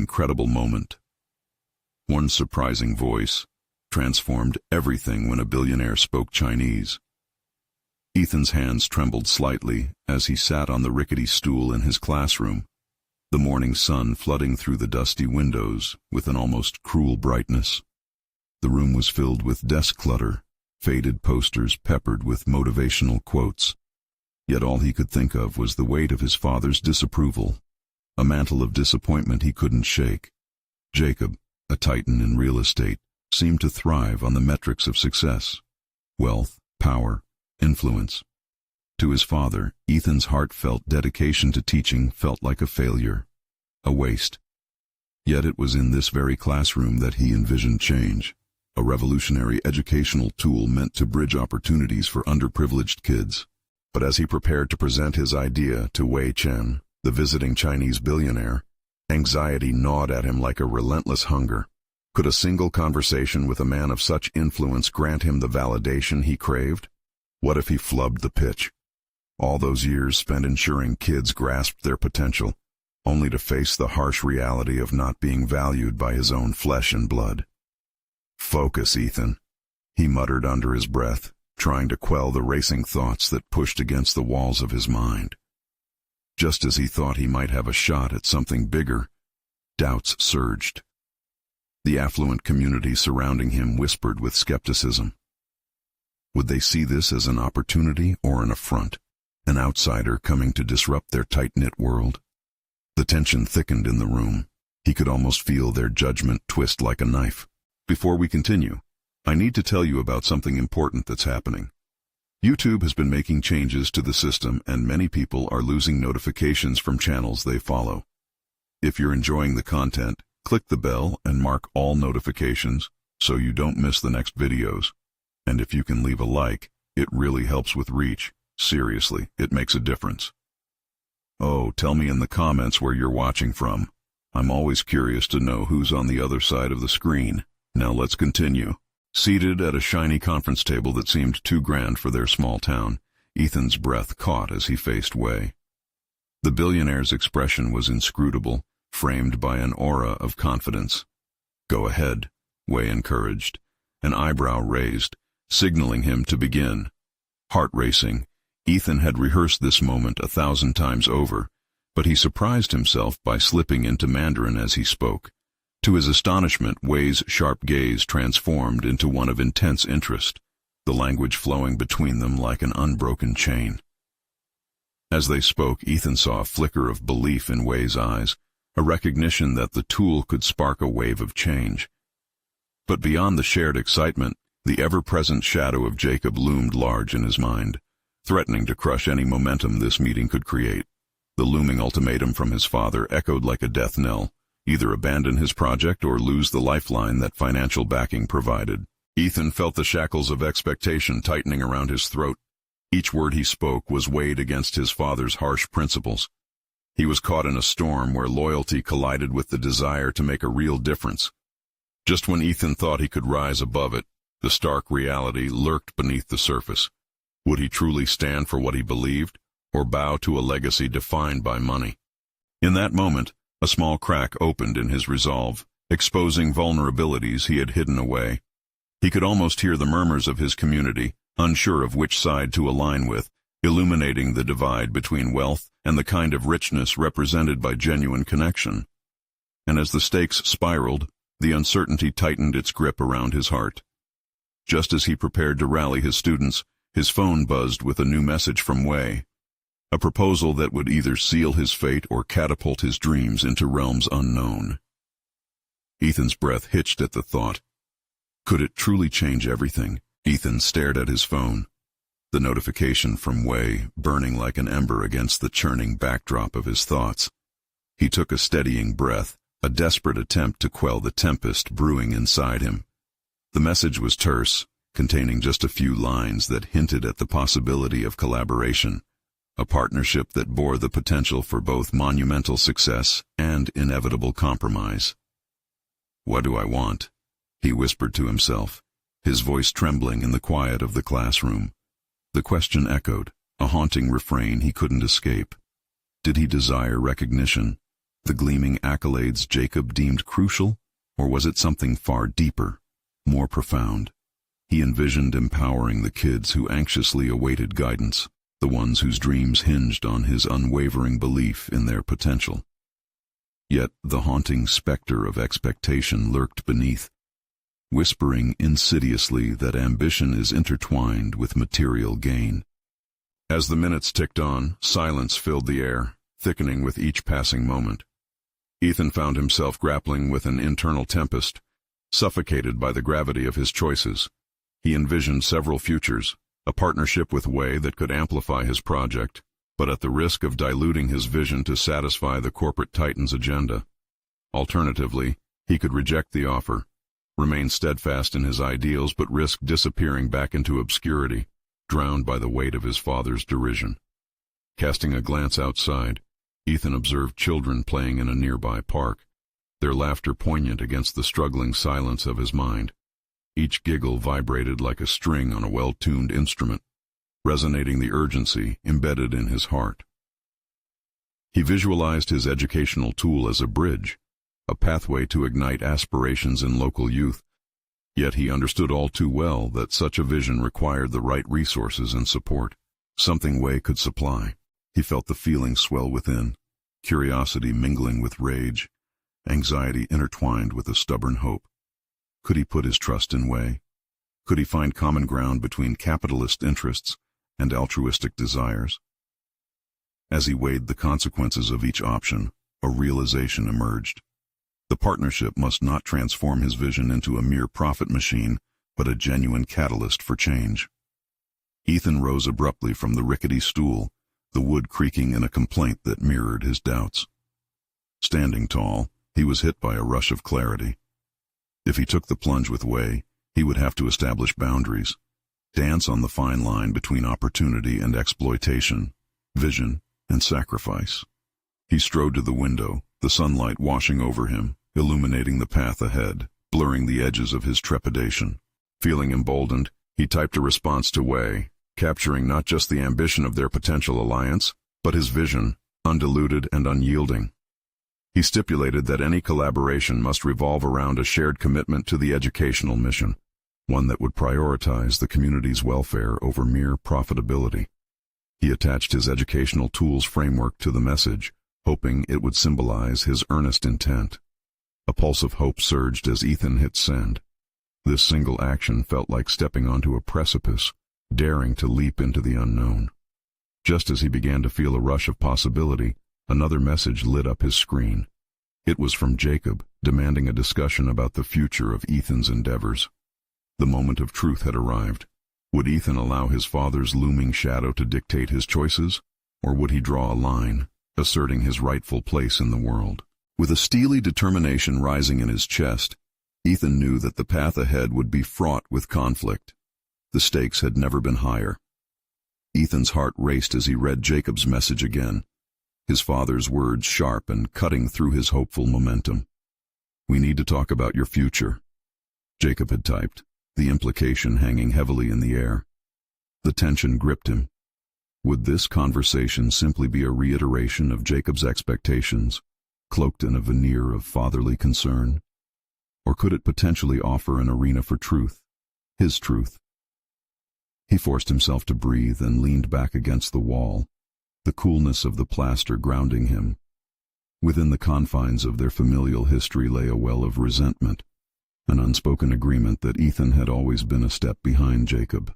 incredible moment. One surprising voice transformed everything when a billionaire spoke Chinese. Ethan's hands trembled slightly as he sat on the rickety stool in his classroom, the morning sun flooding through the dusty windows with an almost cruel brightness. The room was filled with desk clutter, faded posters peppered with motivational quotes. Yet all he could think of was the weight of his father's disapproval, a mantle of disappointment he couldn't shake. Jacob, a titan in real estate, seemed to thrive on the metrics of success: wealth, power, influence. To his father, Ethan's heartfelt dedication to teaching felt like a failure, a waste. Yet it was in this very classroom that he envisioned change, a revolutionary educational tool meant to bridge opportunities for underprivileged kids. But as he prepared to present his idea to Wei Chen, the visiting Chinese billionaire, anxiety gnawed at him like a relentless hunger. Could a single conversation with a man of such influence grant him the validation he craved? What if he flubbed the pitch? All those years spent ensuring kids grasped their potential, only to face the harsh reality of not being valued by his own flesh and blood. "Focus, Ethan," he muttered under his breath, trying to quell the racing thoughts that pushed against the walls of his mind. Just as he thought he might have a shot at something bigger, doubts surged. The affluent community surrounding him whispered with skepticism. Would they see this as an opportunity or an affront, an outsider coming to disrupt their tight-knit world? The tension thickened in the room. He could almost feel their judgment twist like a knife. Before we continue, I need to tell you about something important that's happening. YouTube has been making changes to the system, and many people are losing notifications from channels they follow. If you're enjoying the content, click the bell and mark all notifications so you don't miss the next videos. And if you can leave a like, it really helps with reach. Seriously, it makes a difference. Oh, tell me in the comments where you're watching from. I'm always curious to know who's on the other side of the screen. Now let's continue. Seated at a shiny conference table that seemed too grand for their small town, Ethan's breath caught as he faced Wei. The billionaire's expression was inscrutable, framed by an aura of confidence. "Go ahead," Wei encouraged, an eyebrow raised, signaling him to begin. Heart racing, Ethan had rehearsed this moment 1,000 times over, but he surprised himself by slipping into Mandarin as he spoke. To his astonishment, Wei's sharp gaze transformed into one of intense interest, the language flowing between them like an unbroken chain. As they spoke, Ethan saw a flicker of belief in Wei's eyes, a recognition that the tool could spark a wave of change. But beyond the shared excitement, the ever-present shadow of Jacob loomed large in his mind, threatening to crush any momentum this meeting could create. The looming ultimatum from his father echoed like a death knell: either abandon his project or lose the lifeline that financial backing provided. Ethan felt the shackles of expectation tightening around his throat. Each word he spoke was weighed against his father's harsh principles. He was caught in a storm where loyalty collided with the desire to make a real difference. Just when Ethan thought he could rise above it, the stark reality lurked beneath the surface. Would he truly stand for what he believed, or bow to a legacy defined by money? In that moment, a small crack opened in his resolve, exposing vulnerabilities he had hidden away. He could almost hear the murmurs of his community, unsure of which side to align with, illuminating the divide between wealth and the kind of richness represented by genuine connection. And as the stakes spiraled, the uncertainty tightened its grip around his heart. Just as he prepared to rally his students, his phone buzzed with a new message from Wei, a proposal that would either seal his fate or catapult his dreams into realms unknown. Ethan's breath hitched at the thought. Could it truly change everything? Ethan stared at his phone, the notification from Wei burning like an ember against the churning backdrop of his thoughts. He took a steadying breath, a desperate attempt to quell the tempest brewing inside him. The message was terse, containing just a few lines that hinted at the possibility of collaboration, a partnership that bore the potential for both monumental success and inevitable compromise. "What do I want?" he whispered to himself, his voice trembling in the quiet of the classroom. The question echoed, a haunting refrain he couldn't escape. Did he desire recognition, the gleaming accolades Jacob deemed crucial, or was it something far deeper, more profound? He envisioned empowering the kids who anxiously awaited guidance, the ones whose dreams hinged on his unwavering belief in their potential. Yet the haunting specter of expectation lurked beneath, whispering insidiously that ambition is intertwined with material gain. As the minutes ticked on, silence filled the air, thickening with each passing moment. Ethan found himself grappling with an internal tempest, suffocated by the gravity of his choices. He envisioned several futures, a partnership with Wei that could amplify his project, but at the risk of diluting his vision to satisfy the corporate titan's agenda. Alternatively, he could reject the offer, remain steadfast in his ideals but risk disappearing back into obscurity, drowned by the weight of his father's derision. Casting a glance outside, Ethan observed children playing in a nearby park, their laughter poignant against the struggling silence of his mind. Each giggle vibrated like a string on a well-tuned instrument, resonating the urgency embedded in his heart. He visualized his educational tool as a bridge, a pathway to ignite aspirations in local youth, yet he understood all too well that such a vision required the right resources and support, something Wei could supply. He felt the feeling swell within, curiosity mingling with rage, anxiety intertwined with a stubborn hope. Could he put his trust in Wei? Could he find common ground between capitalist interests and altruistic desires? As he weighed the consequences of each option, a realization emerged. The partnership must not transform his vision into a mere profit machine, but a genuine catalyst for change. Ethan rose abruptly from the rickety stool, the wood creaking in a complaint that mirrored his doubts. Standing tall, he was hit by a rush of clarity. If he took the plunge with Wei, he would have to establish boundaries, dance on the fine line between opportunity and exploitation, vision and sacrifice. He strode to the window, the sunlight washing over him, illuminating the path ahead, blurring the edges of his trepidation. Feeling emboldened, he typed a response to Wei, capturing not just the ambition of their potential alliance, but his vision, undiluted and unyielding. He stipulated that any collaboration must revolve around a shared commitment to the educational mission, one that would prioritize the community's welfare over mere profitability. He attached his educational tools framework to the message, hoping it would symbolize his earnest intent. A pulse of hope surged as Ethan hit send. This single action felt like stepping onto a precipice, daring to leap into the unknown. Just as he began to feel a rush of possibility, another message lit up his screen. It was from Jacob, demanding a discussion about the future of Ethan's endeavors. The moment of truth had arrived. Would Ethan allow his father's looming shadow to dictate his choices, or would he draw a line, asserting his rightful place in the world? With a steely determination rising in his chest, Ethan knew that the path ahead would be fraught with conflict. The stakes had never been higher. Ethan's heart raced as he read Jacob's message again, his father's words sharp and cutting through his hopeful momentum. "We need to talk about your future," Jacob had typed, the implication hanging heavily in the air. The tension gripped him. Would this conversation simply be a reiteration of Jacob's expectations, cloaked in a veneer of fatherly concern? Or could it potentially offer an arena for truth, his truth? He forced himself to breathe and leaned back against the wall, the coolness of the plaster grounding him. Within the confines of their familial history lay a well of resentment, an unspoken agreement that Ethan had always been a step behind Jacob.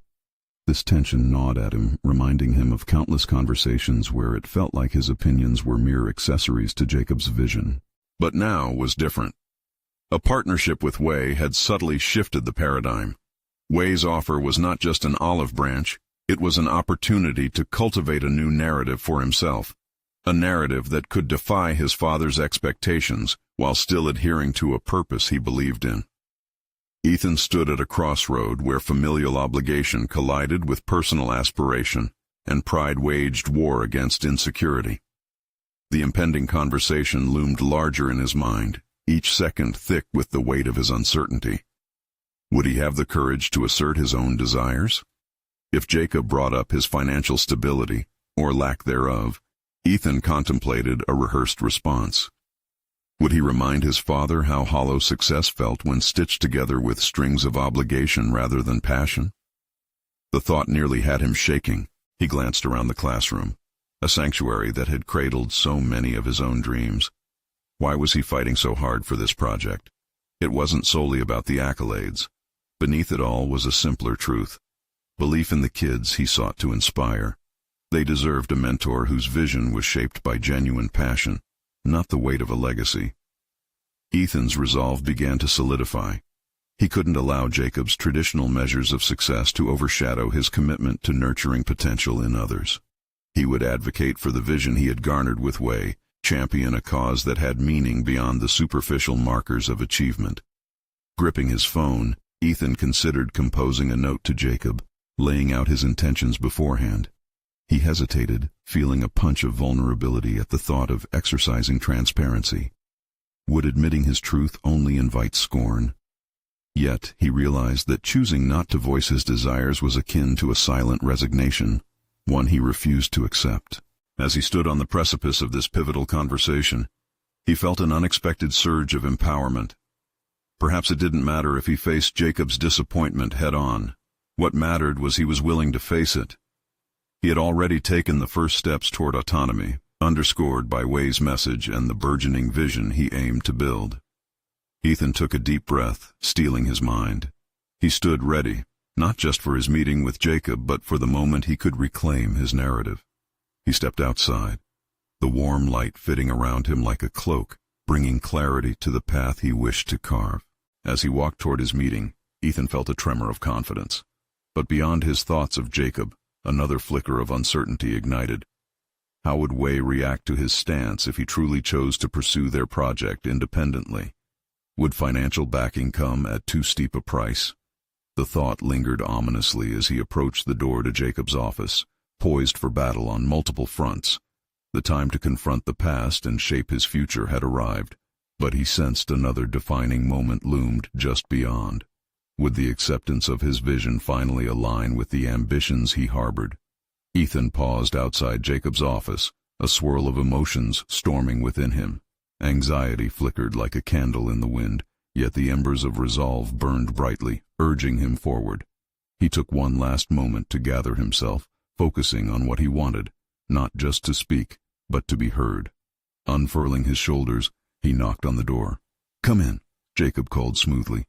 This tension gnawed at him, reminding him of countless conversations where it felt like his opinions were mere accessories to Jacob's vision. But now was different. A partnership with Wei had subtly shifted the paradigm. Wei's offer was not just an olive branch, it was an opportunity to cultivate a new narrative for himself, a narrative that could defy his father's expectations while still adhering to a purpose he believed in. Ethan stood at a crossroad where familial obligation collided with personal aspiration, and pride waged war against insecurity. The impending conversation loomed larger in his mind, each second thick with the weight of his uncertainty. Would he have the courage to assert his own desires? If Jacob brought up his financial stability, or lack thereof, Ethan contemplated a rehearsed response. Would he remind his father how hollow success felt when stitched together with strings of obligation rather than passion? The thought nearly had him shaking. He glanced around the classroom, a sanctuary that had cradled so many of his own dreams. Why was he fighting so hard for this project? It wasn't solely about the accolades. Beneath it all was a simpler truth: belief in the kids he sought to inspire. They deserved a mentor whose vision was shaped by genuine passion, not the weight of a legacy. Ethan's resolve began to solidify. He couldn't allow Jacob's traditional measures of success to overshadow his commitment to nurturing potential in others. He would advocate for the vision he had garnered with Wei, champion a cause that had meaning beyond the superficial markers of achievement. Gripping his phone, Ethan considered composing a note to Jacob, laying out his intentions beforehand. He hesitated, feeling a punch of vulnerability at the thought of exercising transparency. Would admitting his truth only invite scorn? Yet he realized that choosing not to voice his desires was akin to a silent resignation, one he refused to accept. As he stood on the precipice of this pivotal conversation, he felt an unexpected surge of empowerment. Perhaps it didn't matter if he faced Jacob's disappointment head-on. What mattered was he was willing to face it. He had already taken the first steps toward autonomy, underscored by Wei's message and the burgeoning vision he aimed to build. Ethan took a deep breath, steeling his mind. He stood ready, not just for his meeting with Jacob, but for the moment he could reclaim his narrative. He stepped outside, the warm light fitting around him like a cloak, bringing clarity to the path he wished to carve. As he walked toward his meeting, Ethan felt a tremor of confidence. But beyond his thoughts of Jacob, another flicker of uncertainty ignited. How would Wei react to his stance if he truly chose to pursue their project independently? Would financial backing come at too steep a price? The thought lingered ominously as he approached the door to Jacob's office, poised for battle on multiple fronts. The time to confront the past and shape his future had arrived, but he sensed another defining moment loomed just beyond. Would the acceptance of his vision finally align with the ambitions he harbored? Ethan paused outside Jacob's office, a swirl of emotions storming within him. Anxiety flickered like a candle in the wind, yet the embers of resolve burned brightly, urging him forward. He took one last moment to gather himself, focusing on what he wanted, not just to speak, but to be heard. Unfurling his shoulders, he knocked on the door. "Come in," Jacob called smoothly.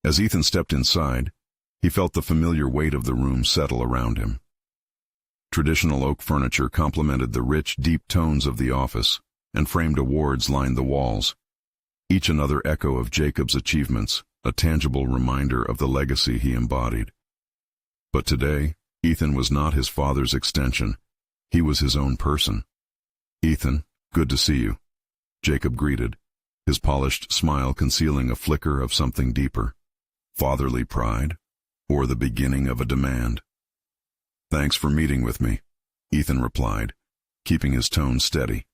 As Ethan stepped inside, he felt the familiar weight of the room settle around him. Traditional oak furniture complemented the rich, deep tones of the office, and framed awards lined the walls, each another echo of Jacob's achievements, a tangible reminder of the legacy he embodied. But today, Ethan was not his father's extension. He was his own person. "Ethan, good to see you," Jacob greeted, his polished smile concealing a flicker of something deeper. Fatherly pride, or the beginning of a demand? "Thanks for meeting with me," Ethan replied, keeping his tone steady.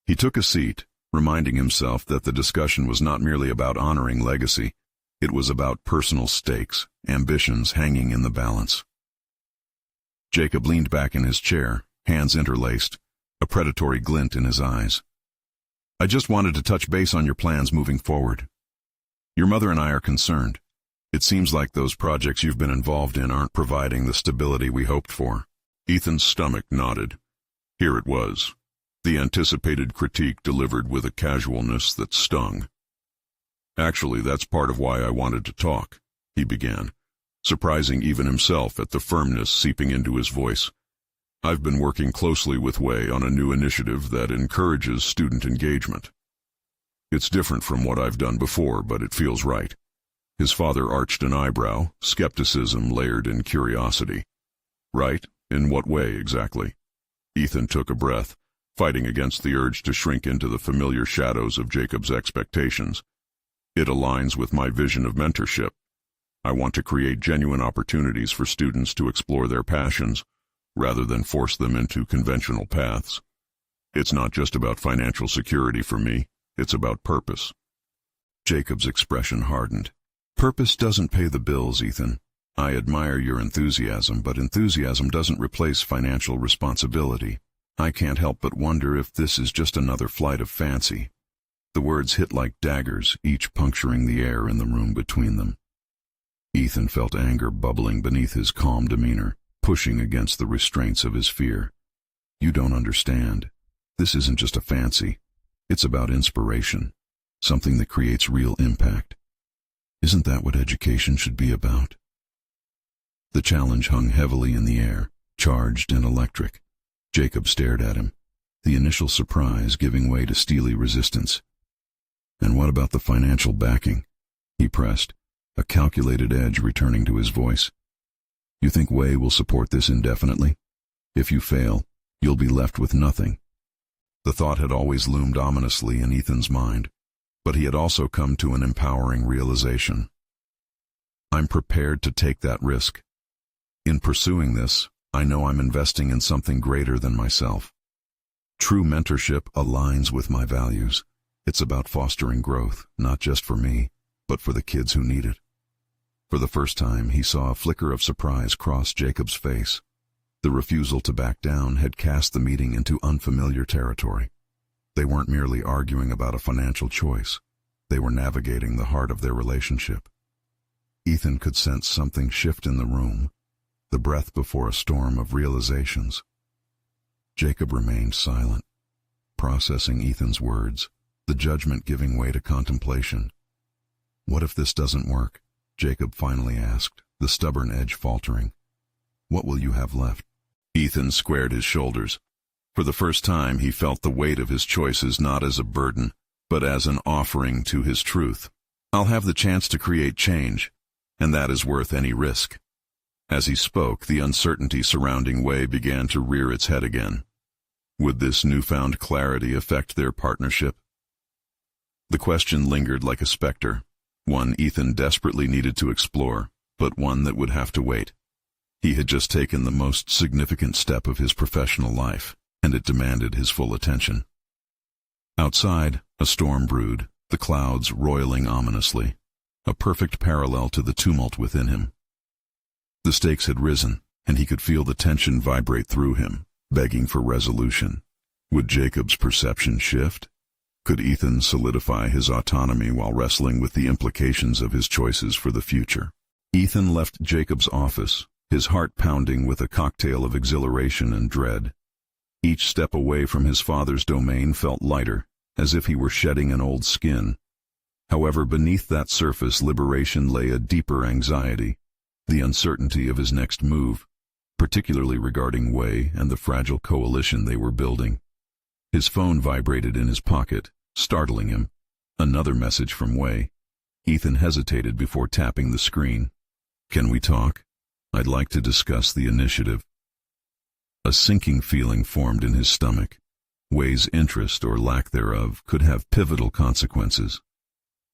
He took a seat, reminding himself that the discussion was not merely about honoring legacy. It was about personal stakes, ambitions hanging in the balance. Jacob leaned back in his chair, hands interlaced, a predatory glint in his eyes. "I just wanted to touch base on your plans moving forward. Your mother and I are concerned. It seems like those projects you've been involved in aren't providing the stability we hoped for." Ethan's stomach nodded. Here it was, the anticipated critique delivered with a casualness that stung. "Actually, that's part of why I wanted to talk," he began, surprising even himself at the firmness seeping into his voice. "I've been working closely with Wei on a new initiative that encourages student engagement. It's different from what I've done before, but it feels right." His father arched an eyebrow, skepticism layered in curiosity. "Right? In what way, exactly?" Ethan took a breath, fighting against the urge to shrink into the familiar shadows of Jacob's expectations. "It aligns with my vision of mentorship. I want to create genuine opportunities for students to explore their passions, rather than force them into conventional paths. It's not just about financial security for me, it's about purpose." Jacob's expression hardened. "Purpose doesn't pay the bills, Ethan. I admire your enthusiasm, but enthusiasm doesn't replace financial responsibility. I can't help but wonder if this is just another flight of fancy." The words hit like daggers, each puncturing the air in the room between them. Ethan felt anger bubbling beneath his calm demeanor, pushing against the restraints of his fear. You don't understand. This isn't just a fancy. It's about inspiration, something that creates real impact. Isn't that what education should be about? The challenge hung heavily in the air, charged and electric. Jacob stared at him, the initial surprise giving way to steely resistance. And what about the financial backing? He pressed, a calculated edge returning to his voice. You think Wei will support this indefinitely? If you fail, you'll be left with nothing. The thought had always loomed ominously in Ethan's mind, but he had also come to an empowering realization. I'm prepared to take that risk. In pursuing this, I know I'm investing in something greater than myself. True mentorship aligns with my values. It's about fostering growth, not just for me, but for the kids who need it. For the first time, he saw a flicker of surprise cross Jacob's face. The refusal to back down had cast the meeting into unfamiliar territory. They weren't merely arguing about a financial choice. They were navigating the heart of their relationship. Ethan could sense something shift in the room, the breath before a storm of realizations. Jacob remained silent, processing Ethan's words, the judgment giving way to contemplation. What if this doesn't work? Jacob finally asked, the stubborn edge faltering. What will you have left? Ethan squared his shoulders. For the first time, he felt the weight of his choices not as a burden, but as an offering to his truth. I'll have the chance to create change, and that is worth any risk. As he spoke, the uncertainty surrounding Wei began to rear its head again. Would this newfound clarity affect their partnership? The question lingered like a specter, one Ethan desperately needed to explore, but one that would have to wait. He had just taken the most significant step of his professional life, and it demanded his full attention. Outside, a storm brewed, the clouds roiling ominously, a perfect parallel to the tumult within him. The stakes had risen, and he could feel the tension vibrate through him, begging for resolution. Would Jacob's perception shift? Could Ethan solidify his autonomy while wrestling with the implications of his choices for the future? Ethan left Jacob's office, his heart pounding with a cocktail of exhilaration and dread. Each step away from his father's domain felt lighter, as if he were shedding an old skin. However, beneath that surface liberation lay a deeper anxiety, the uncertainty of his next move, particularly regarding Wei and the fragile coalition they were building. His phone vibrated in his pocket, startling him. Another message from Wei. Ethan hesitated before tapping the screen. Can we talk? I'd like to discuss the initiative. A sinking feeling formed in his stomach. Wei's interest or lack thereof could have pivotal consequences.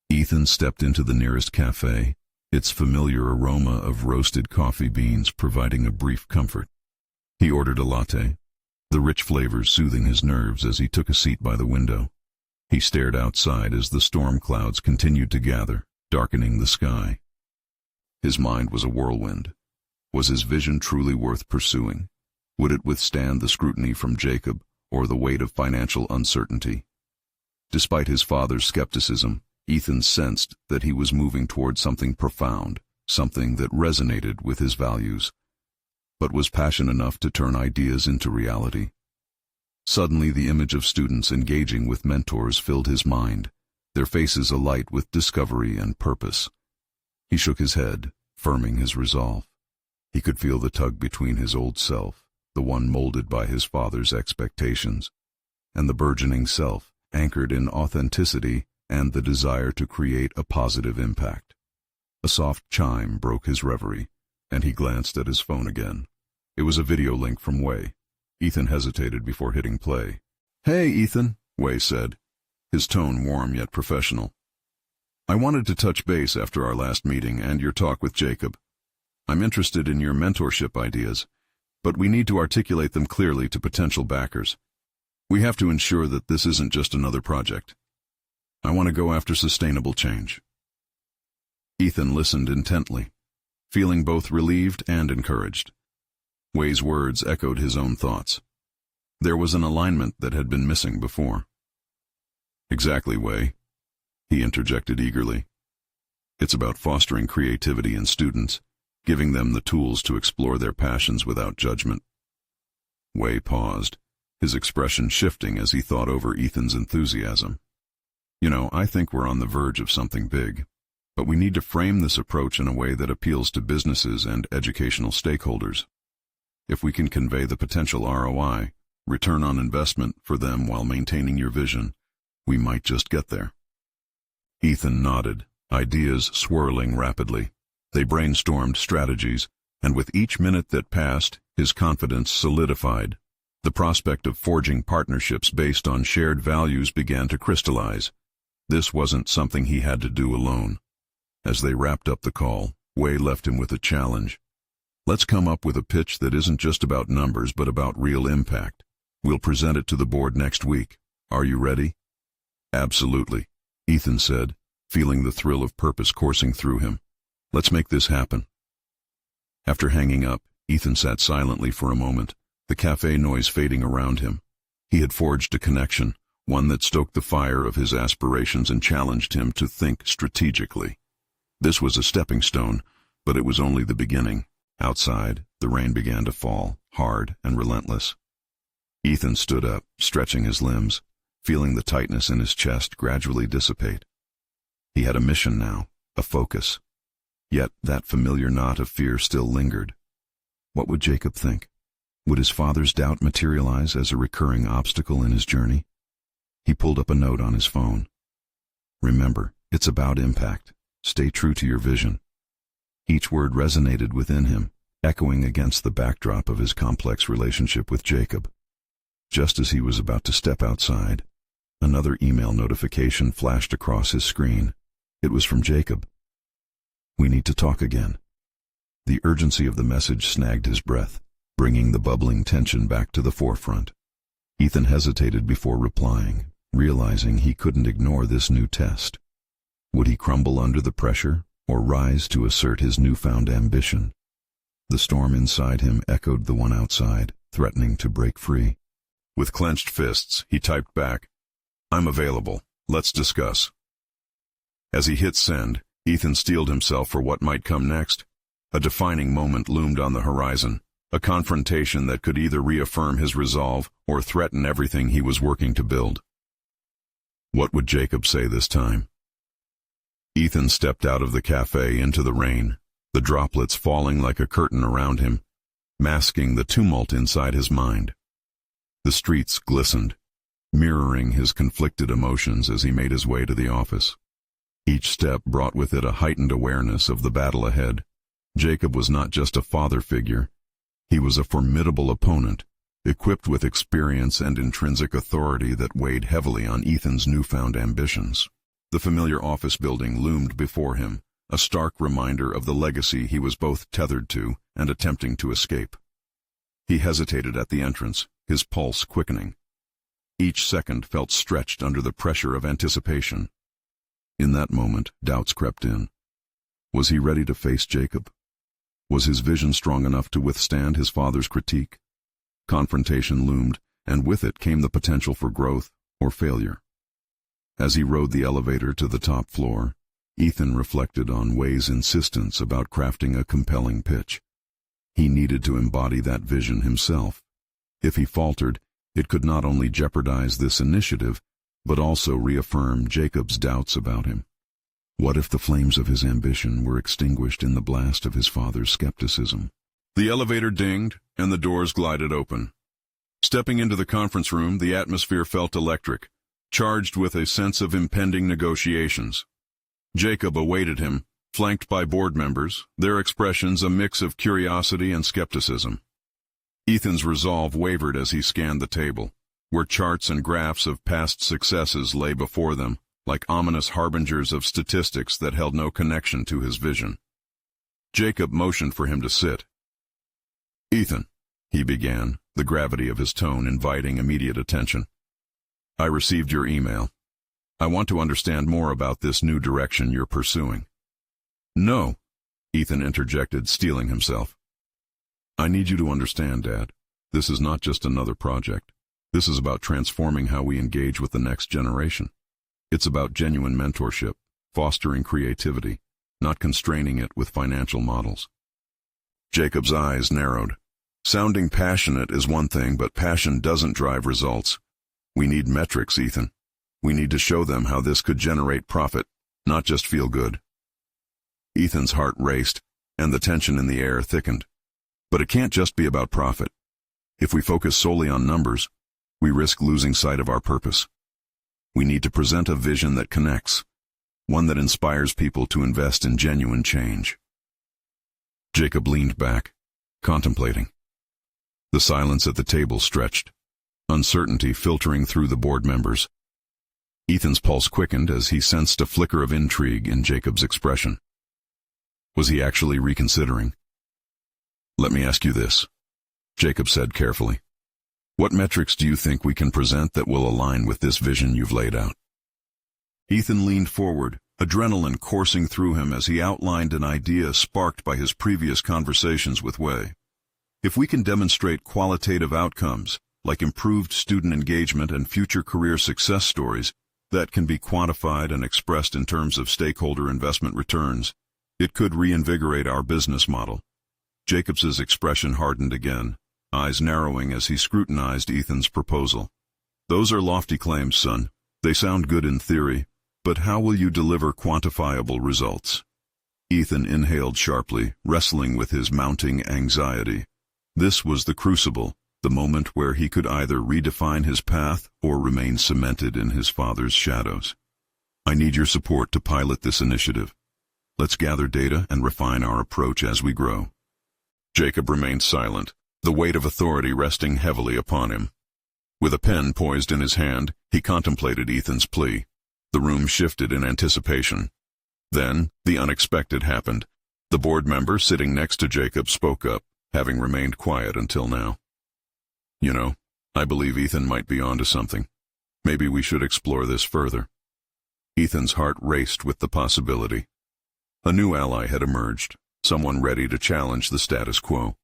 Ethan stepped into the nearest cafe, its familiar aroma of roasted coffee beans providing a brief comfort. He ordered a latte, the rich flavors soothing his nerves as he took a seat by the window. He stared outside as the storm clouds continued to gather, darkening the sky. His mind was a whirlwind. Was his vision truly worth pursuing? Would it withstand the scrutiny from Jacob or the weight of financial uncertainty? Despite his father's skepticism, Ethan sensed that he was moving toward something profound, something that resonated with his values, but was passionate enough to turn ideas into reality. Suddenly, the image of students engaging with mentors filled his mind, their faces alight with discovery and purpose. He shook his head, firming his resolve. He could feel the tug between his old self, the one molded by his father's expectations, and the burgeoning self, anchored in authenticity and the desire to create a positive impact. A soft chime broke his reverie, and he glanced at his phone again. It was a video link from Wei. Ethan hesitated before hitting play. "Hey, Ethan," Wei said, his tone warm yet professional. "I wanted to touch base after our last meeting and your talk with Jacob. I'm interested in your mentorship ideas, but we need to articulate them clearly to potential backers. We have to ensure that this isn't just another project. I want to go after sustainable change." Ethan listened intently, feeling both relieved and encouraged. Wei's words echoed his own thoughts. There was an alignment that had been missing before. Exactly, Wei, he interjected eagerly. It's about fostering creativity in students, giving them the tools to explore their passions without judgment. Wei paused, his expression shifting as he thought over Ethan's enthusiasm. I think we're on the verge of something big, but we need to frame this approach in a way that appeals to businesses and educational stakeholders. If we can convey the potential ROI, return on investment, for them while maintaining your vision, we might just get there. Ethan nodded, ideas swirling rapidly. They brainstormed strategies, and with each minute that passed, his confidence solidified. The prospect of forging partnerships based on shared values began to crystallize. This wasn't something he had to do alone. As they wrapped up the call, Wei left him with a challenge. Let's come up with a pitch that isn't just about numbers but about real impact. We'll present it to the board next week. Are you ready? Absolutely, Ethan said, feeling the thrill of purpose coursing through him. Let's make this happen. After hanging up, Ethan sat silently for a moment, the cafe noise fading around him. He had forged a connection, one that stoked the fire of his aspirations and challenged him to think strategically. This was a stepping stone, but it was only the beginning. Outside, the rain began to fall, hard and relentless. Ethan stood up, stretching his limbs, feeling the tightness in his chest gradually dissipate. He had a mission now, a focus. Yet that familiar knot of fear still lingered. What would Jacob think? Would his father's doubt materialize as a recurring obstacle in his journey? He pulled up a note on his phone. Remember, it's about impact. Stay true to your vision. Each word resonated within him, echoing against the backdrop of his complex relationship with Jacob. Just as he was about to step outside, another email notification flashed across his screen. It was from Jacob. We need to talk again. The urgency of the message snagged his breath, bringing the bubbling tension back to the forefront. Ethan hesitated before replying, realizing he couldn't ignore this new test. Would he crumble under the pressure, or rise to assert his newfound ambition? The storm inside him echoed the one outside, threatening to break free. With clenched fists, he typed back, "I'm available. Let's discuss." As he hit send, Ethan steeled himself for what might come next. A defining moment loomed on the horizon, a confrontation that could either reaffirm his resolve or threaten everything he was working to build. What would Jacob say this time? Ethan stepped out of the cafe into the rain, the droplets falling like a curtain around him, masking the tumult inside his mind. The streets glistened, mirroring his conflicted emotions as he made his way to the office. Each step brought with it a heightened awareness of the battle ahead. Jacob was not just a father figure. He was a formidable opponent, equipped with experience and intrinsic authority that weighed heavily on Ethan's newfound ambitions. The familiar office building loomed before him, a stark reminder of the legacy he was both tethered to and attempting to escape. He hesitated at the entrance, his pulse quickening. Each second felt stretched under the pressure of anticipation. In that moment, doubts crept in. Was he ready to face Jacob? Was his vision strong enough to withstand his father's critique? Confrontation loomed, and with it came the potential for growth or failure. As he rode the elevator to the top floor, Ethan reflected on Wei's insistence about crafting a compelling pitch. He needed to embody that vision himself. If he faltered, it could not only jeopardize this initiative, but also reaffirm Jacob's doubts about him. What if the flames of his ambition were extinguished in the blast of his father's skepticism? The elevator dinged, and the doors glided open. Stepping into the conference room, the atmosphere felt electric, charged with a sense of impending negotiations. Jacob awaited him, flanked by board members, their expressions a mix of curiosity and skepticism. Ethan's resolve wavered as he scanned the table, where charts and graphs of past successes lay before them, like ominous harbingers of statistics that held no connection to his vision. Jacob motioned for him to sit. "Ethan," he began, the gravity of his tone inviting immediate attention. "I received your email. I want to understand more about this new direction you're pursuing." "No," Ethan interjected, steeling himself. "I need you to understand, Dad. This is not just another project. This is about transforming how we engage with the next generation. It's about genuine mentorship, fostering creativity, not constraining it with financial models. Jacob's eyes narrowed. Sounding passionate is one thing, but passion doesn't drive results. We need metrics, Ethan. We need to show them how this could generate profit, not just feel good. Ethan's heart raced, and the tension in the air thickened. But it can't just be about profit. If we focus solely on numbers, we risk losing sight of our purpose. We need to present a vision that connects, one that inspires people to invest in genuine change. Jacob leaned back, contemplating. The silence at the table stretched, uncertainty filtering through the board members. Ethan's pulse quickened as he sensed a flicker of intrigue in Jacob's expression. Was he actually reconsidering? "Let me ask you this," Jacob said carefully. "What metrics do you think we can present that will align with this vision you've laid out?" Ethan leaned forward, adrenaline coursing through him as he outlined an idea sparked by his previous conversations with Wei. "If we can demonstrate qualitative outcomes, like improved student engagement and future career success stories, that can be quantified and expressed in terms of stakeholder investment returns, it could reinvigorate our business model." Jacobs's expression hardened again, eyes narrowing as he scrutinized Ethan's proposal. "Those are lofty claims, son. They sound good in theory, but how will you deliver quantifiable results?" Ethan inhaled sharply, wrestling with his mounting anxiety. This was the crucible, the moment where he could either redefine his path or remain cemented in his father's shadows. "I need your support to pilot this initiative. Let's gather data and refine our approach as we grow." Jacob remained silent, the weight of authority resting heavily upon him. With a pen poised in his hand, he contemplated Ethan's plea. The room shifted in anticipation. Then, the unexpected happened. The board member sitting next to Jacob spoke up, having remained quiet until now. "You know, I believe Ethan might be onto something. Maybe we should explore this further." Ethan's heart raced with the possibility. A new ally had emerged, someone ready to challenge the status quo.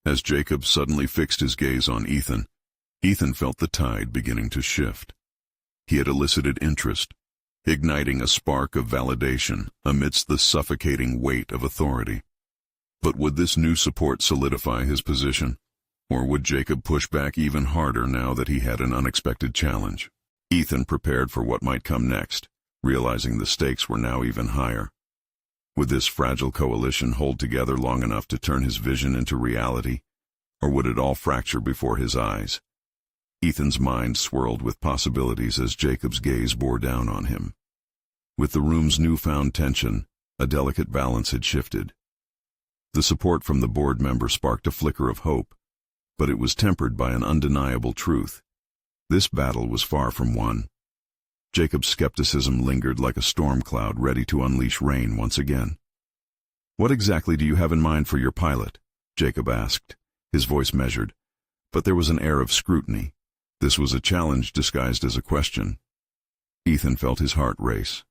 As Jacob suddenly fixed his gaze on Ethan, Ethan felt the tide beginning to shift. He had elicited interest, igniting a spark of validation amidst the suffocating weight of authority. But would this new support solidify his position? Or would Jacob push back even harder now that he had an unexpected challenge? Ethan prepared for what might come next, realizing the stakes were now even higher. Would this fragile coalition hold together long enough to turn his vision into reality, or would it all fracture before his eyes? Ethan's mind swirled with possibilities as Jacob's gaze bore down on him. With the room's newfound tension, a delicate balance had shifted. The support from the board member sparked a flicker of hope, but it was tempered by an undeniable truth. This battle was far from won. Jacob's skepticism lingered like a storm cloud ready to unleash rain once again. "What exactly do you have in mind for your pilot?" Jacob asked, his voice measured, but there was an air of scrutiny. This was a challenge disguised as a question. Ethan felt his heart race.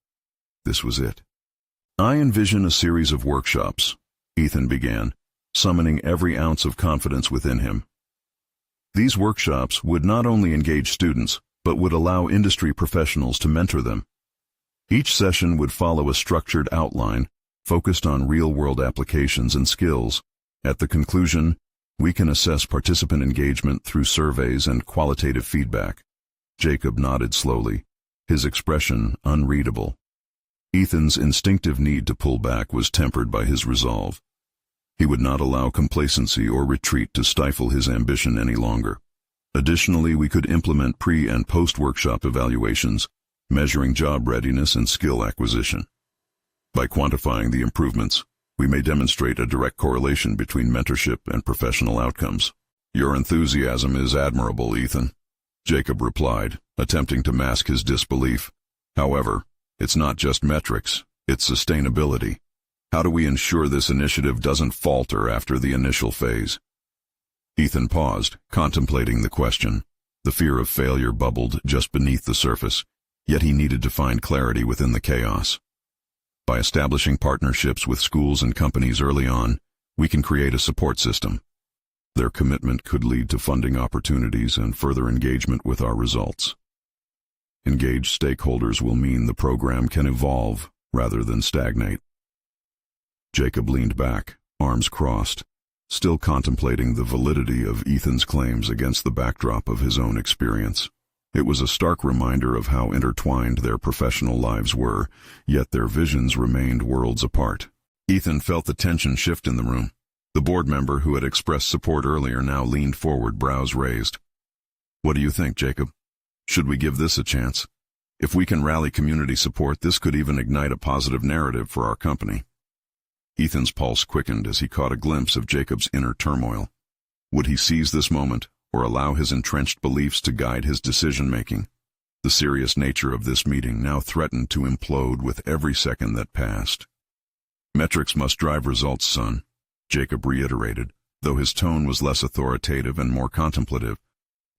This was it. "I envision a series of workshops," Ethan began, summoning every ounce of confidence within him. These workshops would not only engage students, but would allow industry professionals to mentor them. Each session would follow a structured outline, focused on real-world applications and skills. At the conclusion, we can assess participant engagement through surveys and qualitative feedback. Jacob nodded slowly, his expression unreadable. Ethan's instinctive need to pull back was tempered by his resolve. He would not allow complacency or retreat to stifle his ambition any longer. Additionally, we could implement pre- and post-workshop evaluations, measuring job readiness and skill acquisition. By quantifying the improvements, we may demonstrate a direct correlation between mentorship and professional outcomes. "Your enthusiasm is admirable, Ethan," Jacob replied, attempting to mask his disbelief. "However, it's not just metrics, it's sustainability. How do we ensure this initiative doesn't falter after the initial phase?" Ethan paused, contemplating the question. The fear of failure bubbled just beneath the surface, yet he needed to find clarity within the chaos. By establishing partnerships with schools and companies early on, we can create a support system. Their commitment could lead to funding opportunities and further engagement with our results. Engaged stakeholders will mean the program can evolve rather than stagnate. Jacob leaned back, arms crossed, still contemplating the validity of Ethan's claims against the backdrop of his own experience. It was a stark reminder of how intertwined their professional lives were, yet their visions remained worlds apart. Ethan felt the tension shift in the room. The board member who had expressed support earlier now leaned forward, brows raised. "What do you think, Jacob? Should we give this a chance? If we can rally community support, this could even ignite a positive narrative for our company." Ethan's pulse quickened as he caught a glimpse of Jacob's inner turmoil. Would he seize this moment, or allow his entrenched beliefs to guide his decision-making? The serious nature of this meeting now threatened to implode with every second that passed. "Metrics must drive results, son," Jacob reiterated, though his tone was less authoritative and more contemplative.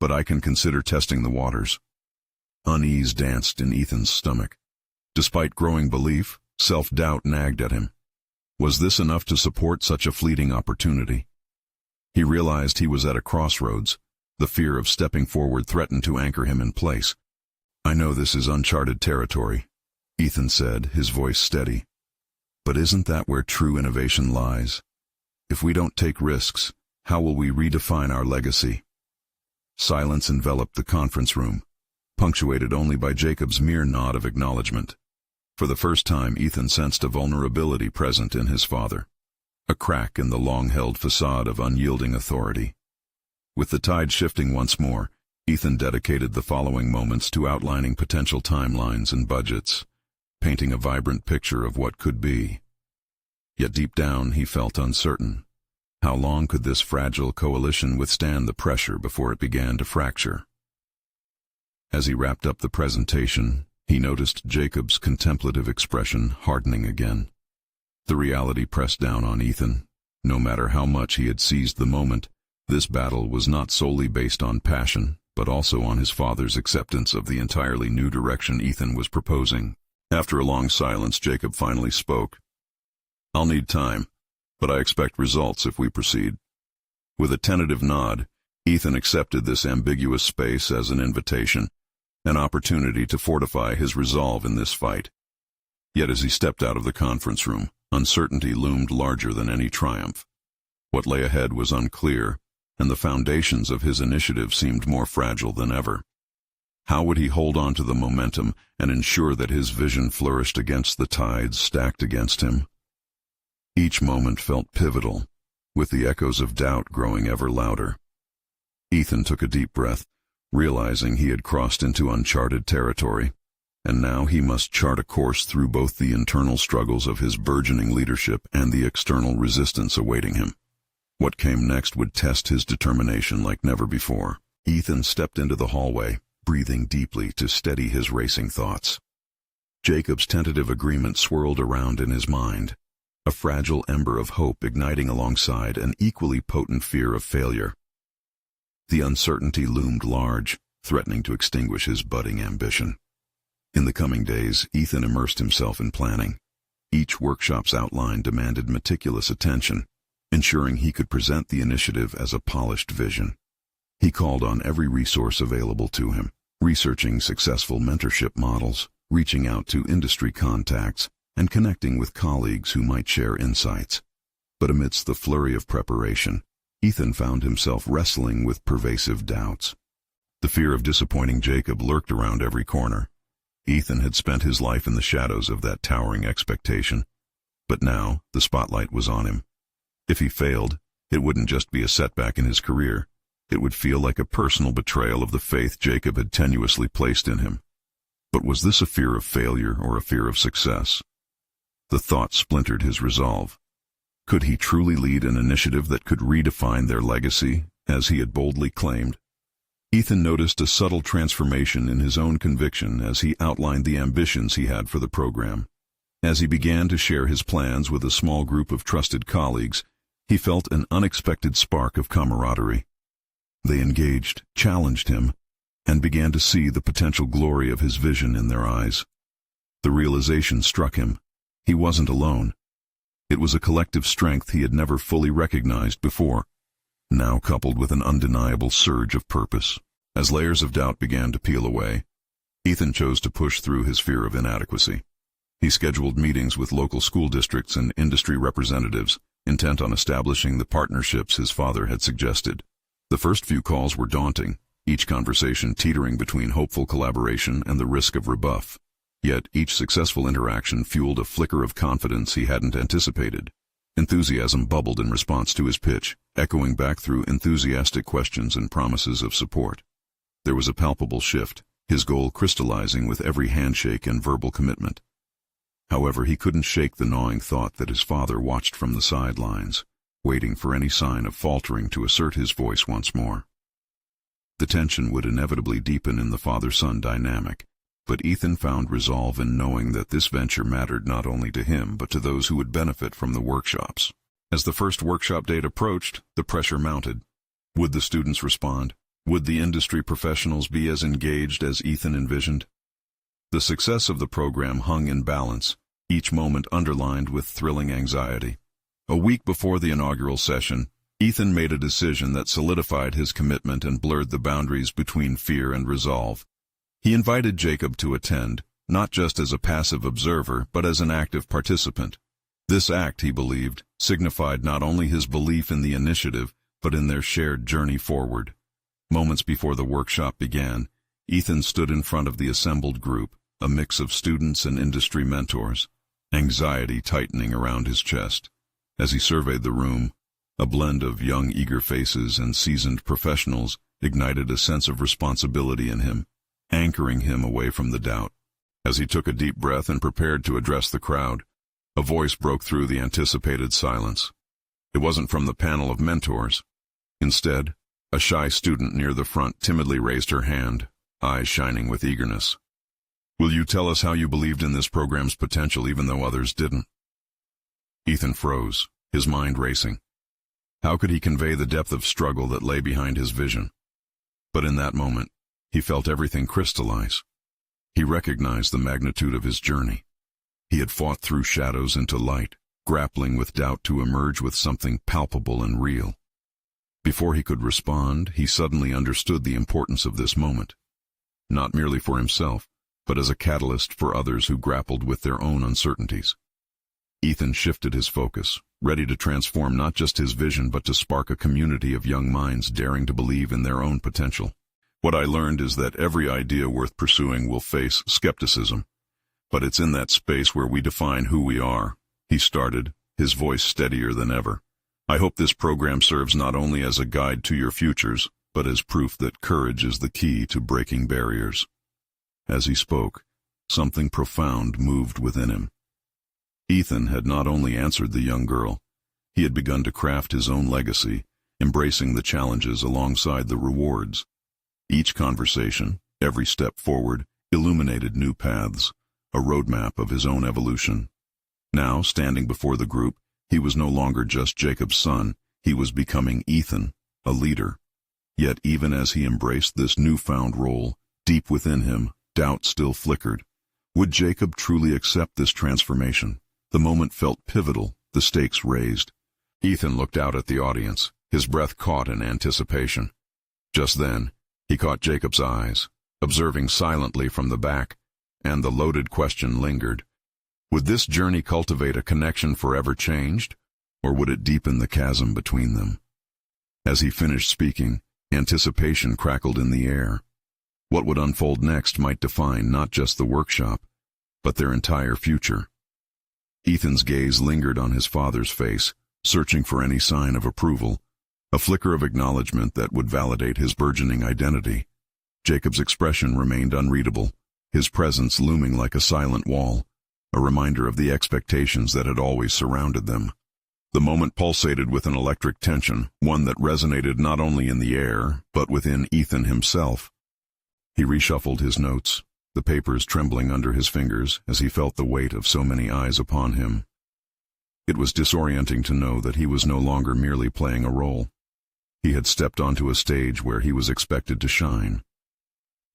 "But I can consider testing the waters." Unease danced in Ethan's stomach. Despite growing belief, self-doubt nagged at him. Was this enough to support such a fleeting opportunity? He realized he was at a crossroads. The fear of stepping forward threatened to anchor him in place. "I know this is uncharted territory," Ethan said, his voice steady. "But isn't that where true innovation lies? If we don't take risks, how will we redefine our legacy?" Silence enveloped the conference room, punctuated only by Jacob's mere nod of acknowledgement. For the first time, Ethan sensed a vulnerability present in his father, a crack in the long-held facade of unyielding authority. With the tide shifting once more, Ethan dedicated the following moments to outlining potential timelines and budgets, painting a vibrant picture of what could be. Yet deep down, he felt uncertain. How long could this fragile coalition withstand the pressure before it began to fracture? As he wrapped up the presentation, he noticed Jacob's contemplative expression hardening again. The reality pressed down on Ethan. No matter how much he had seized the moment, this battle was not solely based on passion, but also on his father's acceptance of the entirely new direction Ethan was proposing. After a long silence, Jacob finally spoke. "I'll need time, but I expect results if we proceed." With a tentative nod, Ethan accepted this ambiguous space as an invitation, an opportunity to fortify his resolve in this fight. Yet as he stepped out of the conference room, uncertainty loomed larger than any triumph. What lay ahead was unclear, and the foundations of his initiative seemed more fragile than ever. How would he hold on to the momentum and ensure that his vision flourished against the tides stacked against him? Each moment felt pivotal, with the echoes of doubt growing ever louder. Ethan took a deep breath, realizing he had crossed into uncharted territory, and now he must chart a course through both the internal struggles of his burgeoning leadership and the external resistance awaiting him. What came next would test his determination like never before. Ethan stepped into the hallway, breathing deeply to steady his racing thoughts. Jacob's tentative agreement swirled around in his mind, a fragile ember of hope igniting alongside an equally potent fear of failure. The uncertainty loomed large, threatening to extinguish his budding ambition. In the coming days, Ethan immersed himself in planning. Each workshop's outline demanded meticulous attention, ensuring he could present the initiative as a polished vision. He called on every resource available to him, researching successful mentorship models, reaching out to industry contacts, and connecting with colleagues who might share insights. But amidst the flurry of preparation, Ethan found himself wrestling with pervasive doubts. The fear of disappointing Jacob lurked around every corner. Ethan had spent his life in the shadows of that towering expectation, but now the spotlight was on him. If he failed, it wouldn't just be a setback in his career. It would feel like a personal betrayal of the faith Jacob had tenuously placed in him. But was this a fear of failure or a fear of success? The thought splintered his resolve. Could he truly lead an initiative that could redefine their legacy, as he had boldly claimed? Ethan noticed a subtle transformation in his own conviction as he outlined the ambitions he had for the program. As he began to share his plans with a small group of trusted colleagues, he felt an unexpected spark of camaraderie. They engaged, challenged him, and began to see the potential glory of his vision in their eyes. The realization struck him. He wasn't alone. It was a collective strength he had never fully recognized before, now coupled with an undeniable surge of purpose. As layers of doubt began to peel away, Ethan chose to push through his fear of inadequacy. He scheduled meetings with local school districts and industry representatives, intent on establishing the partnerships his father had suggested. The first few calls were daunting, each conversation teetering between hopeful collaboration and the risk of rebuff. Yet each successful interaction fueled a flicker of confidence he hadn't anticipated. Enthusiasm bubbled in response to his pitch, echoing back through enthusiastic questions and promises of support. There was a palpable shift, his goal crystallizing with every handshake and verbal commitment. However, he couldn't shake the gnawing thought that his father watched from the sidelines, waiting for any sign of faltering to assert his voice once more. The tension would inevitably deepen in the father-son dynamic, but Ethan found resolve in knowing that this venture mattered not only to him but to those who would benefit from the workshops. As the first workshop date approached, the pressure mounted. Would the students respond? Would the industry professionals be as engaged as Ethan envisioned? The success of the program hung in balance, each moment underlined with thrilling anxiety. A week before the inaugural session, Ethan made a decision that solidified his commitment and blurred the boundaries between fear and resolve. He invited Jacob to attend, not just as a passive observer, but as an active participant. This act, he believed, signified not only his belief in the initiative, but in their shared journey forward. Moments before the workshop began, Ethan stood in front of the assembled group, a mix of students and industry mentors, anxiety tightening around his chest. As he surveyed the room, a blend of young, eager faces and seasoned professionals ignited a sense of responsibility in him, anchoring him away from the doubt. As he took a deep breath and prepared to address the crowd, a voice broke through the anticipated silence. It wasn't from the panel of mentors. Instead, a shy student near the front timidly raised her hand, eyes shining with eagerness. "Will you tell us how you believed in this program's potential even though others didn't?" Ethan froze, his mind racing. How could he convey the depth of struggle that lay behind his vision? But in that moment, he felt everything crystallize. He recognized the magnitude of his journey. He had fought through shadows into light, grappling with doubt to emerge with something palpable and real. Before he could respond, he suddenly understood the importance of this moment. Not merely for himself, but as a catalyst for others who grappled with their own uncertainties. Ethan shifted his focus, ready to transform not just his vision but to spark a community of young minds daring to believe in their own potential. "What I learned is that every idea worth pursuing will face skepticism. But it's in that space where we define who we are," he started, his voice steadier than ever. "I hope this program serves not only as a guide to your futures, but as proof that courage is the key to breaking barriers." As he spoke, something profound moved within him. Ethan had not only answered the young girl, he had begun to craft his own legacy, embracing the challenges alongside the rewards. Each conversation, every step forward, illuminated new paths, a roadmap of his own evolution. Now, standing before the group, he was no longer just Jacob's son, he was becoming Ethan, a leader. Yet even as he embraced this newfound role, deep within him, doubt still flickered. Would Jacob truly accept this transformation? The moment felt pivotal, the stakes raised. Ethan looked out at the audience, his breath caught in anticipation. Just then, he caught Jacob's eyes, observing silently from the back, and the loaded question lingered. Would this journey cultivate a connection forever changed, or would it deepen the chasm between them? As he finished speaking, anticipation crackled in the air. What would unfold next might define not just the workshop, but their entire future. Ethan's gaze lingered on his father's face, searching for any sign of approval, a flicker of acknowledgement that would validate his burgeoning identity. Jacob's expression remained unreadable, his presence looming like a silent wall, a reminder of the expectations that had always surrounded them. The moment pulsated with an electric tension, one that resonated not only in the air, but within Ethan himself. He reshuffled his notes, the papers trembling under his fingers as he felt the weight of so many eyes upon him. It was disorienting to know that he was no longer merely playing a role. He had stepped onto a stage where he was expected to shine.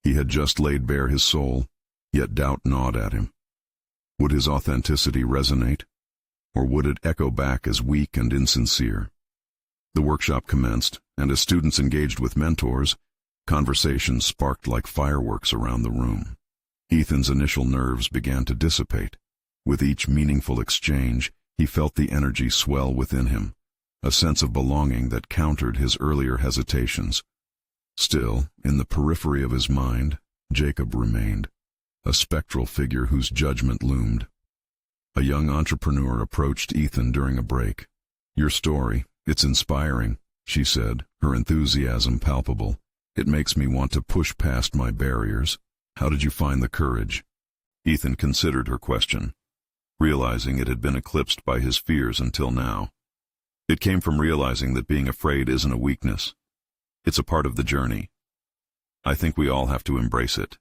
He had just laid bare his soul, yet doubt gnawed at him. Would his authenticity resonate, or would it echo back as weak and insincere? The workshop commenced, and as students engaged with mentors, conversations sparked like fireworks around the room. Ethan's initial nerves began to dissipate. With each meaningful exchange, he felt the energy swell within him, a sense of belonging that countered his earlier hesitations. Still, in the periphery of his mind, Jacob remained, a spectral figure whose judgment loomed. A young entrepreneur approached Ethan during a break. "Your story, it's inspiring," she said, her enthusiasm palpable. "It makes me want to push past my barriers. How did you find the courage?" Ethan considered her question, realizing it had been eclipsed by his fears until now. "It came from realizing that being afraid isn't a weakness. It's a part of the journey. I think we all have to embrace it.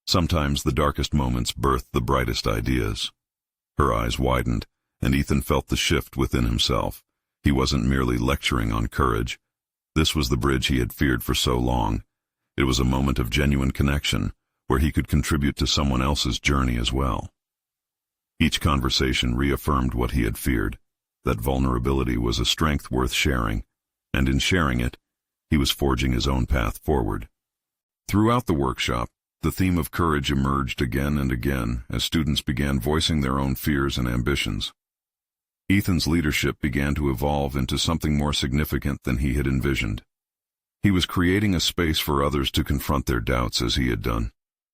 Sometimes the darkest moments birth the brightest ideas." Her eyes widened, and Ethan felt the shift within himself. He wasn't merely lecturing on courage. This was the bridge he had feared for so long. It was a moment of genuine connection, where he could contribute to someone else's journey as well. Each conversation reaffirmed what he had feared, that vulnerability was a strength worth sharing, and in sharing it, he was forging his own path forward. Throughout the workshop, the theme of courage emerged again and again as students began voicing their own fears and ambitions. Ethan's leadership began to evolve into something more significant than he had envisioned. He was creating a space for others to confront their doubts as he had done.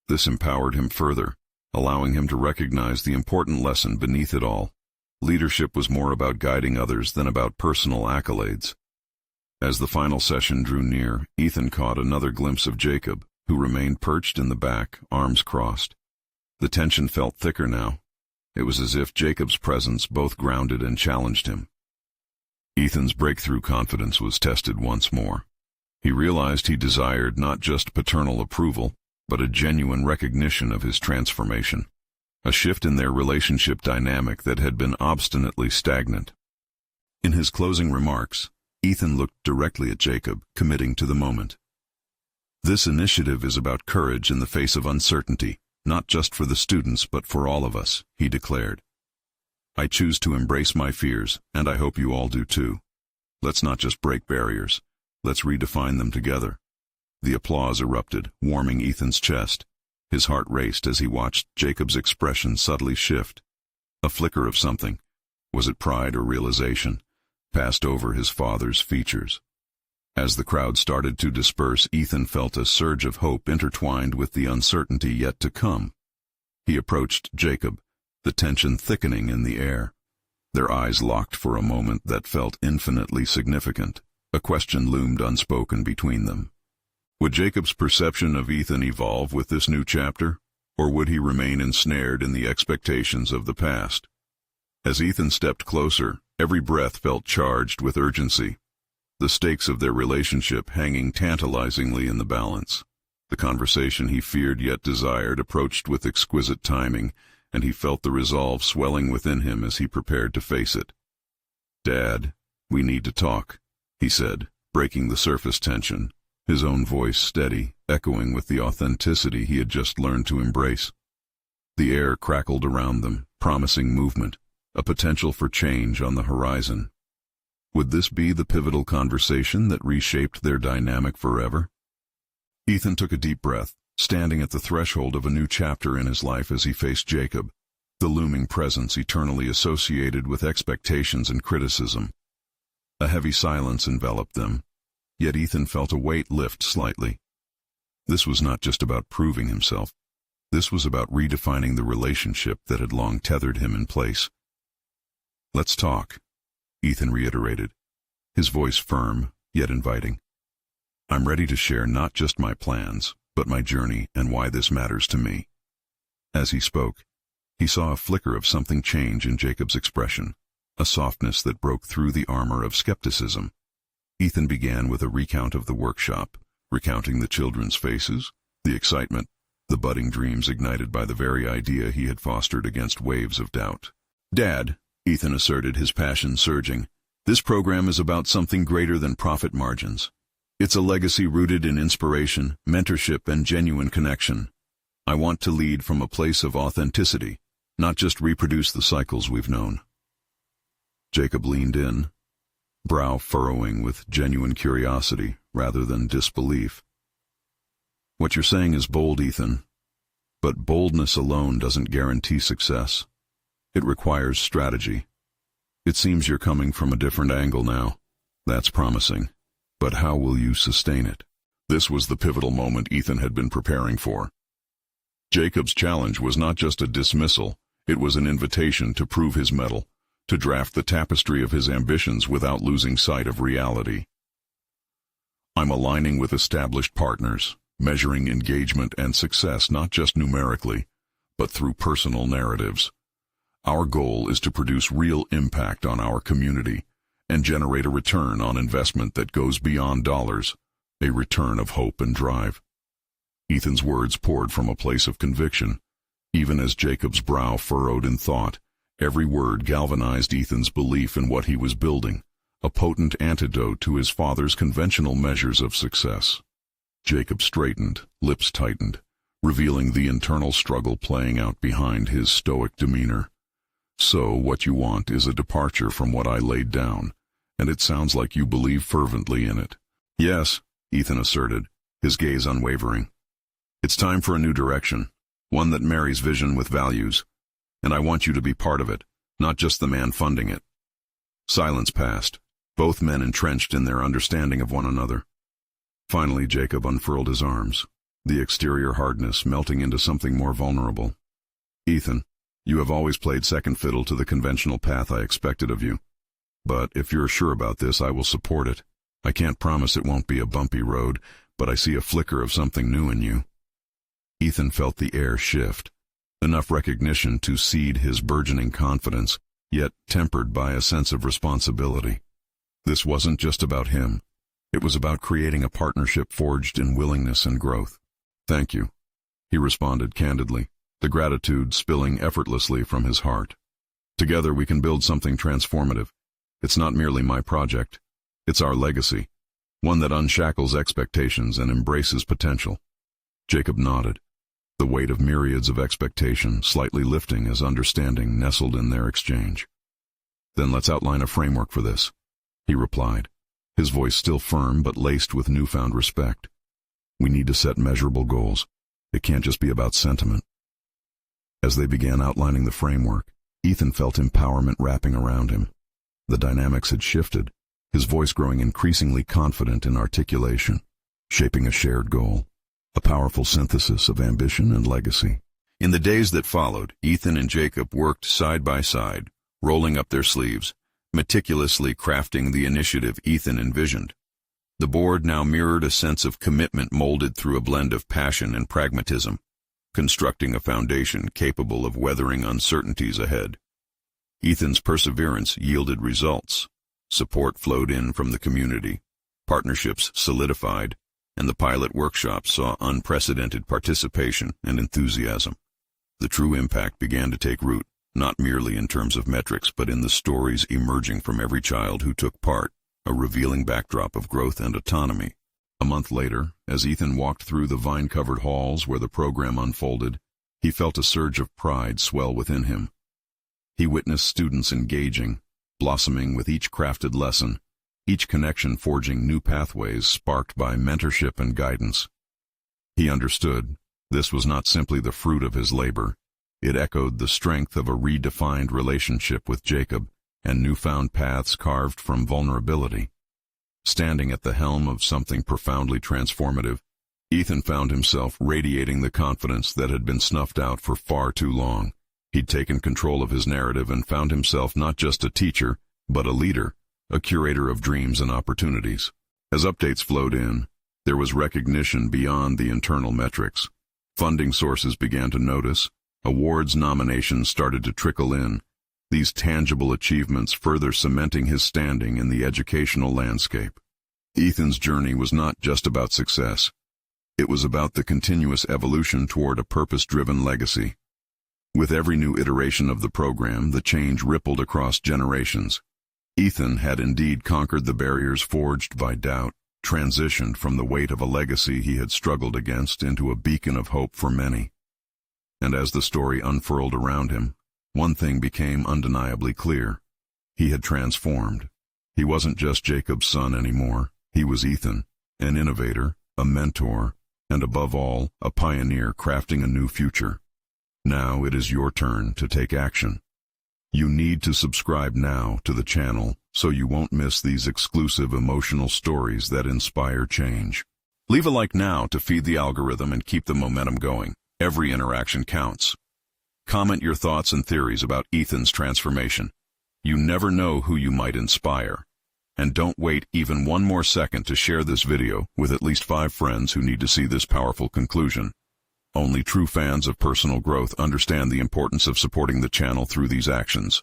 This empowered him further, allowing him to recognize the important lesson beneath it all. Leadership was more about guiding others than about personal accolades. As the final session drew near, Ethan caught another glimpse of Jacob, who remained perched in the back, arms crossed. The tension felt thicker now. It was as if Jacob's presence both grounded and challenged him. Ethan's breakthrough confidence was tested once more. He realized he desired not just paternal approval, but a genuine recognition of his transformation, a shift in their relationship dynamic that had been obstinately stagnant. In his closing remarks, Ethan looked directly at Jacob, committing to the moment. "This initiative is about courage in the face of uncertainty, not just for the students but for all of us," he declared. "I choose to embrace my fears, and I hope you all do too. Let's not just break barriers, let's redefine them together." The applause erupted, warming Ethan's chest. His heart raced as he watched Jacob's expression subtly shift. A flicker of something, was it pride or realization, passed over his father's features. As the crowd started to disperse, Ethan felt a surge of hope intertwined with the uncertainty yet to come. He approached Jacob, the tension thickening in the air. Their eyes locked for a moment that felt infinitely significant. A question loomed unspoken between them. Would Jacob's perception of Ethan evolve with this new chapter, or would he remain ensnared in the expectations of the past? As Ethan stepped closer, every breath felt charged with urgency, the stakes of their relationship hanging tantalizingly in the balance. The conversation he feared yet desired approached with exquisite timing, and he felt the resolve swelling within him as he prepared to face it. "Dad, we need to talk," he said, breaking the surface tension, his own voice steady, echoing with the authenticity he had just learned to embrace. The air crackled around them, promising movement, a potential for change on the horizon. Would this be the pivotal conversation that reshaped their dynamic forever? Ethan took a deep breath, standing at the threshold of a new chapter in his life as he faced Jacob, the looming presence eternally associated with expectations and criticism. A heavy silence enveloped them, yet Ethan felt a weight lift slightly. This was not just about proving himself. This was about redefining the relationship that had long tethered him in place. "Let's talk," Ethan reiterated, his voice firm, yet inviting. "I'm ready to share not just my plans, but my journey and why this matters to me." As he spoke, he saw a flicker of something change in Jacob's expression, a softness that broke through the armor of skepticism. Ethan began with a recount of the workshop, recounting the children's faces, the excitement, the budding dreams ignited by the very idea he had fostered against waves of doubt. "Dad," Ethan asserted, his passion surging, "this program is about something greater than profit margins. It's a legacy rooted in inspiration, mentorship, and genuine connection. I want to lead from a place of authenticity, not just reproduce the cycles we've known." Jacob leaned in, brow furrowing with genuine curiosity rather than disbelief. "What you're saying is bold, Ethan. But boldness alone doesn't guarantee success. It requires strategy. It seems you're coming from a different angle now. That's promising. But how will you sustain it? This was the pivotal moment Ethan had been preparing for. Jacob's challenge was not just a dismissal, it was an invitation to prove his mettle, to draft the tapestry of his ambitions without losing sight of reality. I'm aligning with established partners, measuring engagement and success not just numerically, but through personal narratives. Our goal is to produce real impact on our community and generate a return on investment that goes beyond dollars, a return of hope and drive. Ethan's words poured from a place of conviction. Even as Jacob's brow furrowed in thought, every word galvanized Ethan's belief in what he was building, a potent antidote to his father's conventional measures of success. Jacob straightened, lips tightened, revealing the internal struggle playing out behind his stoic demeanor. So what you want is a departure from what I laid down, and it sounds like you believe fervently in it. Yes, Ethan asserted, his gaze unwavering. It's time for a new direction, one that marries vision with values, and I want you to be part of it, not just the man funding it. Silence passed, both men entrenched in their understanding of one another. Finally, Jacob unfurled his arms, the exterior hardness melting into something more vulnerable. Ethan, you have always played second fiddle to the conventional path I expected of you. But if you're sure about this, I will support it. I can't promise it won't be a bumpy road, but I see a flicker of something new in you. Ethan felt the air shift, enough recognition to seed his burgeoning confidence, yet tempered by a sense of responsibility. This wasn't just about him. It was about creating a partnership forged in willingness and growth. Thank you, he responded candidly, the gratitude spilling effortlessly from his heart. Together we can build something transformative. It's not merely my project. It's our legacy, one that unshackles expectations and embraces potential. Jacob nodded, the weight of myriads of expectation slightly lifting as understanding nestled in their exchange. Then let's outline a framework for this, he replied, his voice still firm but laced with newfound respect. We need to set measurable goals. It can't just be about sentiment. As they began outlining the framework, Ethan felt empowerment wrapping around him. The dynamics had shifted, his voice growing increasingly confident in articulation, shaping a shared goal, a powerful synthesis of ambition and legacy. In the days that followed, Ethan and Jacob worked side by side, rolling up their sleeves, meticulously crafting the initiative Ethan envisioned. The board now mirrored a sense of commitment molded through a blend of passion and pragmatism, constructing a foundation capable of weathering uncertainties ahead. Ethan's perseverance yielded results. Support flowed in from the community, partnerships solidified, and the pilot workshop saw unprecedented participation and enthusiasm. The true impact began to take root, not merely in terms of metrics, but in the stories emerging from every child who took part, a revealing backdrop of growth and autonomy. A month later, as Ethan walked through the vine-covered halls where the program unfolded, he felt a surge of pride swell within him. He witnessed students engaging, blossoming with each crafted lesson, each connection forging new pathways sparked by mentorship and guidance. He understood this was not simply the fruit of his labor. It echoed the strength of a redefined relationship with Jacob and newfound paths carved from vulnerability. Standing at the helm of something profoundly transformative, Ethan found himself radiating the confidence that had been snuffed out for far too long. He'd taken control of his narrative and found himself not just a teacher, but a leader, a curator of dreams and opportunities. As updates flowed in, there was recognition beyond the internal metrics. Funding sources began to notice, awards nominations started to trickle in, these tangible achievements further cementing his standing in the educational landscape. Ethan's journey was not just about success. It was about the continuous evolution toward a purpose-driven legacy. With every new iteration of the program, the change rippled across generations. Ethan had indeed conquered the barriers forged by doubt, transitioned from the weight of a legacy he had struggled against into a beacon of hope for many. And as the story unfurled around him, one thing became undeniably clear. He had transformed. He wasn't just Jacob's son anymore. He was Ethan, an innovator, a mentor, and above all, a pioneer crafting a new future. Now it is your turn to take action. You need to subscribe now to the channel so you won't miss these exclusive emotional stories that inspire change. Leave a like now to feed the algorithm and keep the momentum going. Every interaction counts. Comment your thoughts and theories about Ethan's transformation. You never know who you might inspire. And don't wait even one more second to share this video with at least 5 friends who need to see this powerful conclusion. Only true fans of personal growth understand the importance of supporting the channel through these actions.